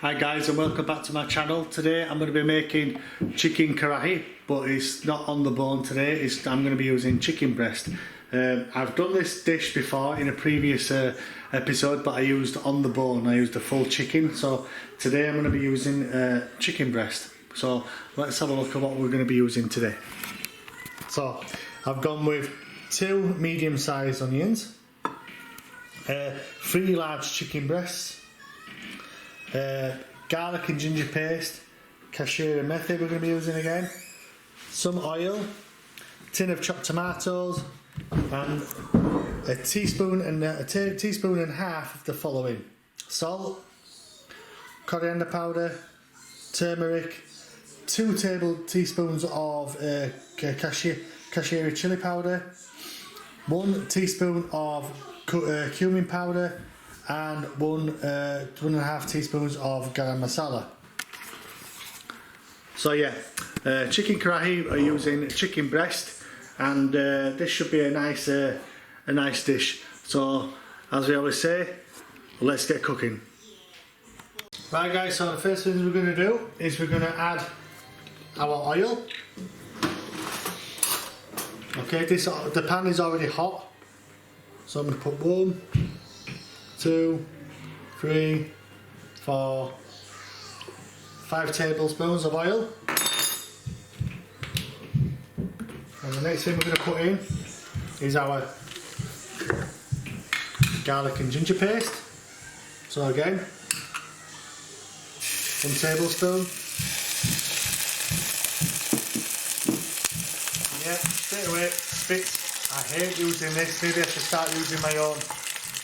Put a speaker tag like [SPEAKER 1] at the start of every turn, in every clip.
[SPEAKER 1] Hi guys and welcome back to my channel. Today I'm going to be making chicken karahi, but it's not on the bone today. I'm going to be using chicken breast. I've done this dish before in a previous episode, but I used on the bone. I used a full chicken. So today I'm going to be using chicken breast. So let's have a look at what we're going to be using today. So I've gone with 2 medium-sized onions, 3 large chicken breasts, garlic and ginger paste, cashew and methi we're going to be using again, some oil, tin of chopped tomatoes, and a teaspoon and a half of the following: salt, coriander powder, turmeric, 2 tablespoons of kashmiri chili powder, 1 teaspoon of cumin powder, and 1.5 teaspoons of garam masala. So yeah, chicken karahi are using chicken breast, and this should be a nice dish. So as we always say, let's get cooking. Right guys, so the first thing we're going to do is we're going to add our oil. Okay, the pan is already hot, so I'm going to put 1, 2, 3, 4, 5 tablespoons of oil. And the next thing we're going to put in is our garlic and ginger paste. So again, 1 tablespoon. Yeah, straight away spits. I hate using this. Maybe I should start using my own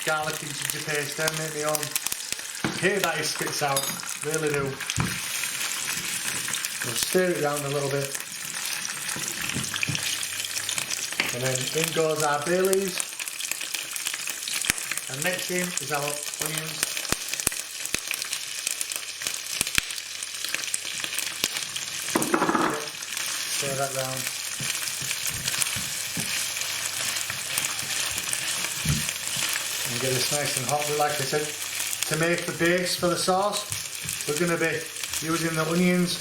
[SPEAKER 1] garlic and ginger paste, then make my own. I hate that it spits out, really do. We'll stir it around a little bit. And then in goes our bay leaves. And next in is our onions. Stir that round. And get this nice and hot. But like I said, to make the base for the sauce, we're going to be using the onions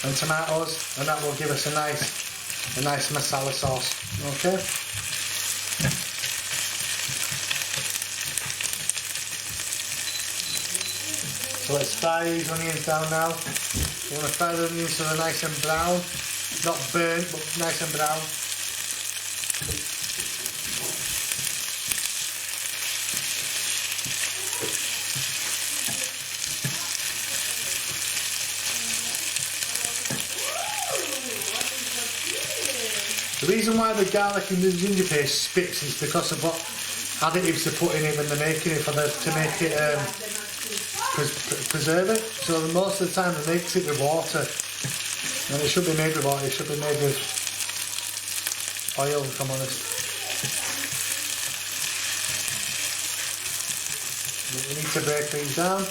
[SPEAKER 1] and tomatoes, and that will give us a nice masala sauce. Okay. So let's fry these onions down now. We want to fry the onions so they're nice and brown, not burnt, but nice and brown. The reason why the garlic and the ginger paste spits is because of what additives they're putting in when they're making it, to make it preserve it. So most of the time they mix it with water, and it should be made with water. It should be made with oil, if I'm honest. But we need to break these down.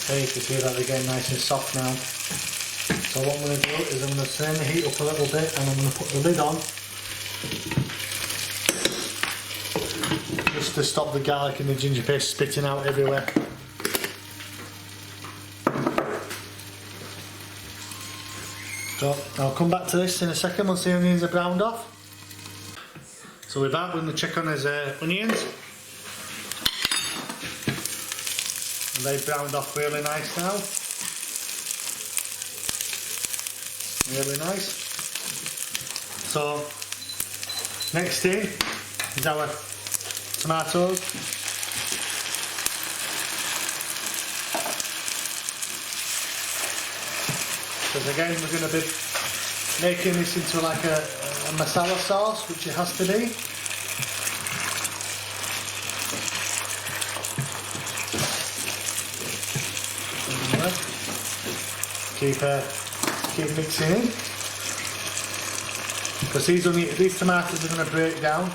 [SPEAKER 1] You can see that they're getting nice and soft now. So what I'm going to do is I'm going to turn the heat up a little bit, and I'm going to put the lid on just to stop the garlic and the ginger paste spitting out everywhere. So I'll come back to this in a second once the onions are browned off. So with that, we're going to check on his onions. And they've browned off really nice now. Really nice. So next in is our tomatoes. Because again, we're going to be making this into like a masala sauce, which it has to be. Keep mixing in, because these tomatoes are going to break down,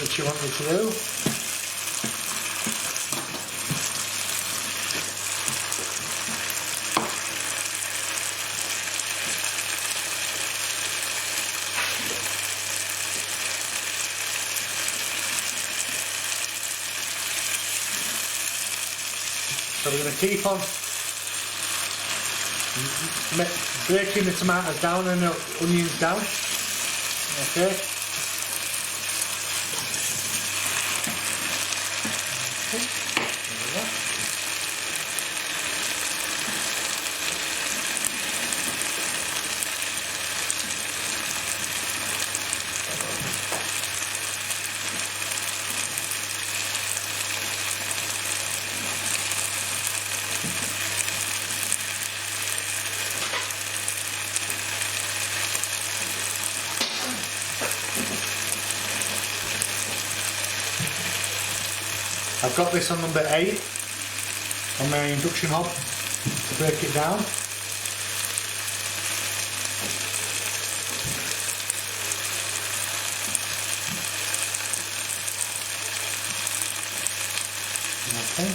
[SPEAKER 1] which you want me to do. So we're going to keep on breaking the tomatoes down and the onions down. Okay. I've got this on number 8 on my induction hob to break it down. Okay.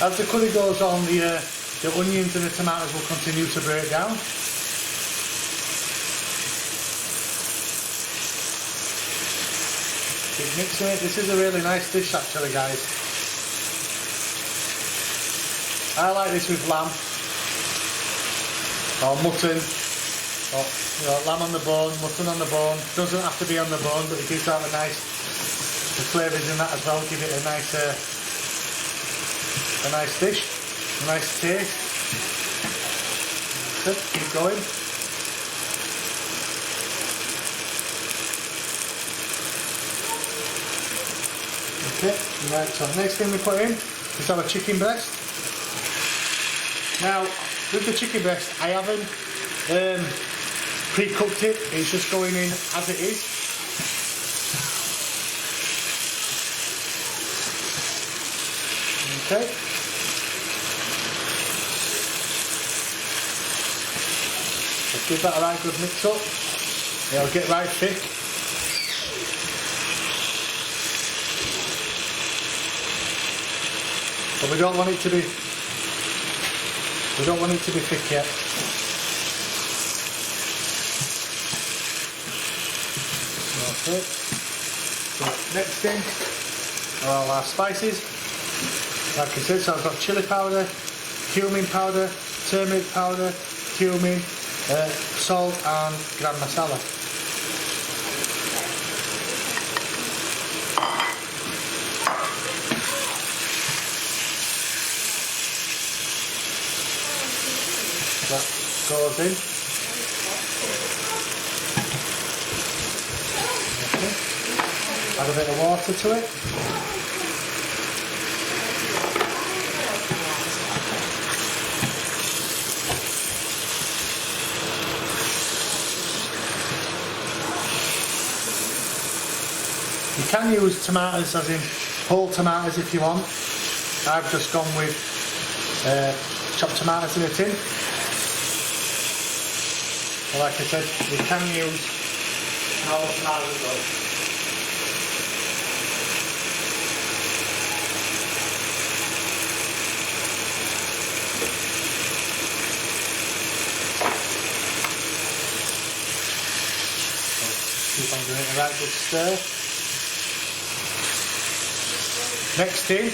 [SPEAKER 1] As the curry goes on, the onions and the tomatoes will continue to break down. Keep mixing it. This is a really nice dish actually, guys. I like this with lamb or mutton, or lamb on the bone, mutton on the bone. Doesn't have to be on the bone, but it gives out a nice, the flavours in that as well give it a nice dish, a nice taste. That's it, keep going. Okay, right, so next thing we put in is our chicken breast. Now, with the chicken breast, I haven't pre-cooked it, it's just going in as it is. Okay. Let's give that a right good mix up. It'll get right thick. But we don't want it to be thick yet. Okay. So next thing are all our spices. Like I said, so I've got chili powder, cumin powder, turmeric powder, cumin, salt and garam masala. That goes in. Okay. Add a bit of water to it. You can use tomatoes as in whole tomatoes if you want. I've just gone with chopped tomatoes in a tin. But like I said, you can use normal tomatoes as well. Keep on doing it a right good stir. Next in,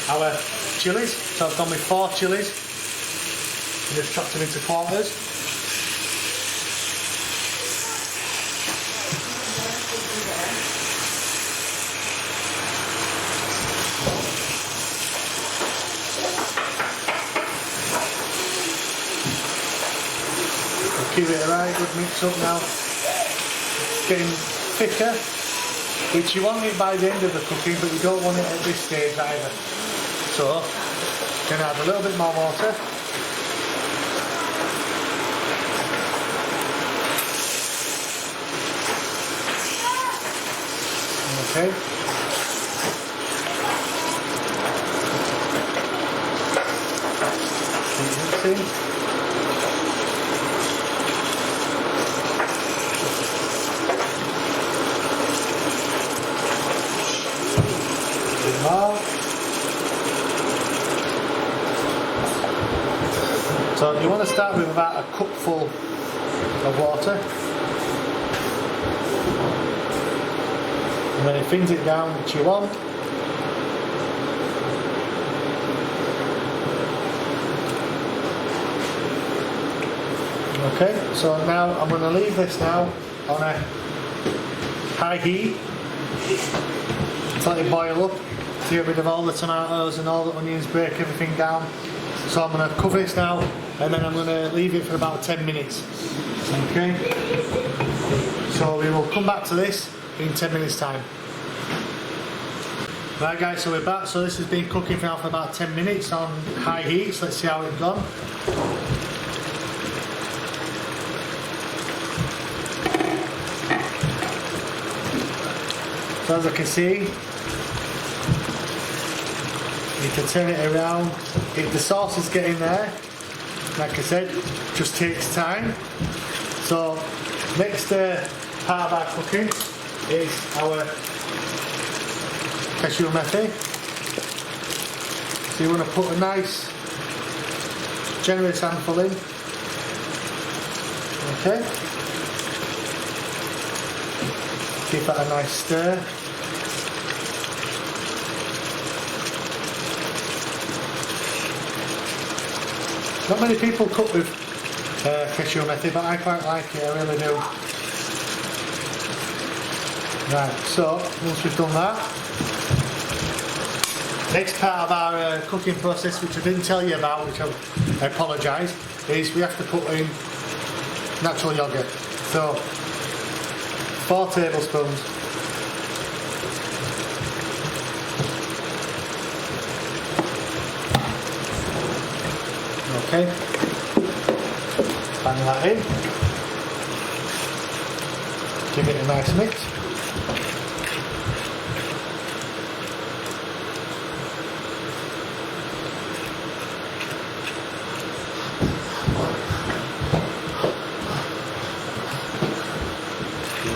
[SPEAKER 1] our chilies. So I've gone with 4 chilies and just chopped them into quarters. We'll give it a right good mix up now. It's getting thicker, which you want it by the end of the cooking, but you don't want it at this stage either. So, going to add a little bit more water. Okay. Keep mixing. More. So you want to start with about a cupful of water, and then it thins it down which you want. Okay, so now I'm going to leave this now on a high heat to let it boil up, to get rid of all the tomatoes and all the onions, break everything down. So I'm going to cover this now, and then I'm going to leave it for about 10 minutes. Okay, so we will come back to this in 10 minutes time. Right guys, so we're back. So this has been cooking for about 10 minutes on high heat, so let's see how it's gone. So as I can see, you can turn it around. If the sauce is getting there, like I said, just takes time. So next part of our cooking is our cashew methi. So you want to put a nice generous handful in. Okay. Give that a nice stir. Not many people cook with cashew methi, but I quite like it, I really do. Right, so once we've done that, next part of our cooking process, which I didn't tell you about, which I apologise, is we have to put in natural yoghurt. So 4 tablespoons. Okay, bang that in, give it a nice mix.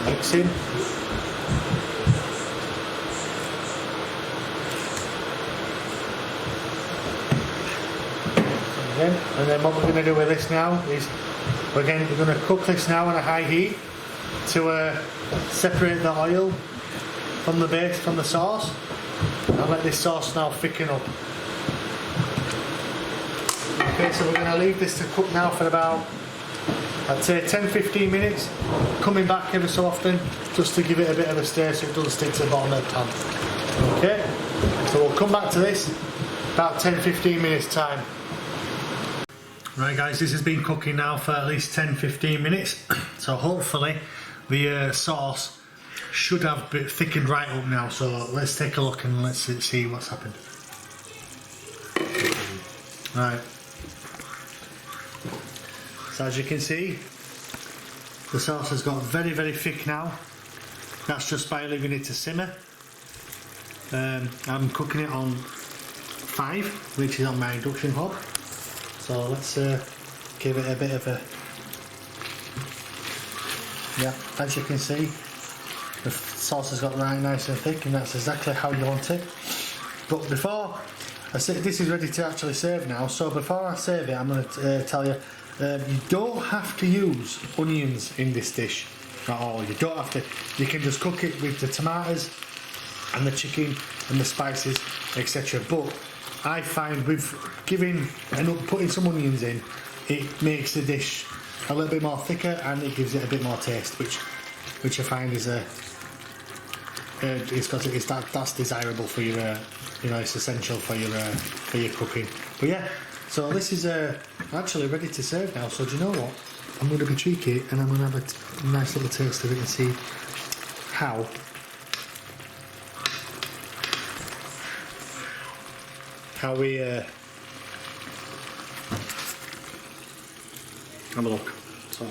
[SPEAKER 1] Mix in. And then what we're going to do with this now is we're going to cook this now on a high heat to separate the oil from the base, from the sauce, and let this sauce now thicken up. Okay, so we're going to leave this to cook now for about, I'd say 10-15 minutes, coming back ever so often just to give it a bit of a stir so it doesn't stick to the bottom of the pan. Okay, so we'll come back to this about 10-15 minutes time. Right guys, this has been cooking now for at least 10-15 minutes, so hopefully the sauce should have thickened right up now, so let's take a look and let's see what's happened. Right, so as you can see, the sauce has got very thick now. That's just by leaving it to simmer. I'm cooking it on 5, which is on my induction hob. So let's give it a bit of a, yeah, as you can see, the sauce has got right nice and thick, and that's exactly how you want it. But before I say, this is ready to actually serve now, so before I serve it, I'm going to tell you, you don't have to use onions in this dish at all. You don't have to. You can just cook it with the tomatoes and the chicken and the spices, etc. But I find with giving and putting some onions in, it makes the dish a little bit more thicker and it gives it a bit more taste, which I find is that's desirable for your, it's essential for your cooking. But yeah, so this is actually ready to serve now. So do you know what? I'm going to be cheeky and I'm going to have a nice little taste of it and see how. How we have a look. So.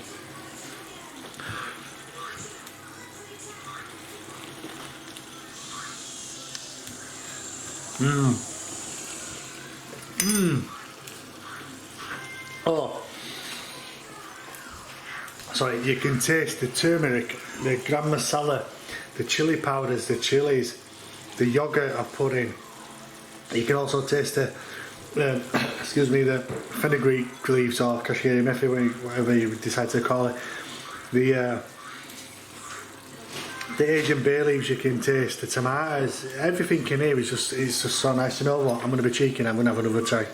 [SPEAKER 1] Oh. Sorry, you can taste the turmeric, the garam masala, the chili powders, the chilies, the yogurt I've put in. You can also taste the excuse me, the fenugreek leaves or kashiri methi, whatever you decide to call it. The Asian bay leaves you can taste, the tomatoes, everything in here is just so nice. You know what? I'm going to be cheeky and I'm going to have another try.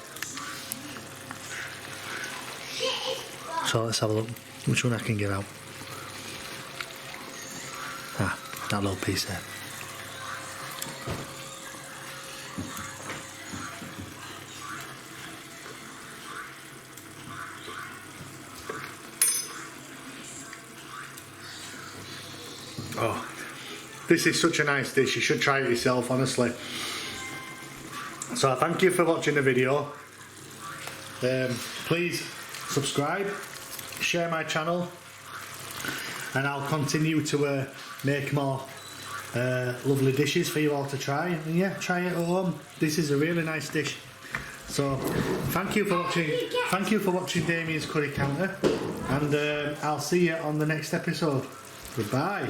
[SPEAKER 1] So let's have a look. Which one I can get out? Ah, that little piece there. Oh, this is such a nice dish. You should try it yourself, honestly. So thank you for watching the video. Please subscribe, share my channel, and I'll continue to make more lovely dishes for you all to try. And yeah, try it at home. This is a really nice dish. So thank you for watching. Thank you for watching Damien's Curry Counter, and I'll see you on the next episode. Goodbye.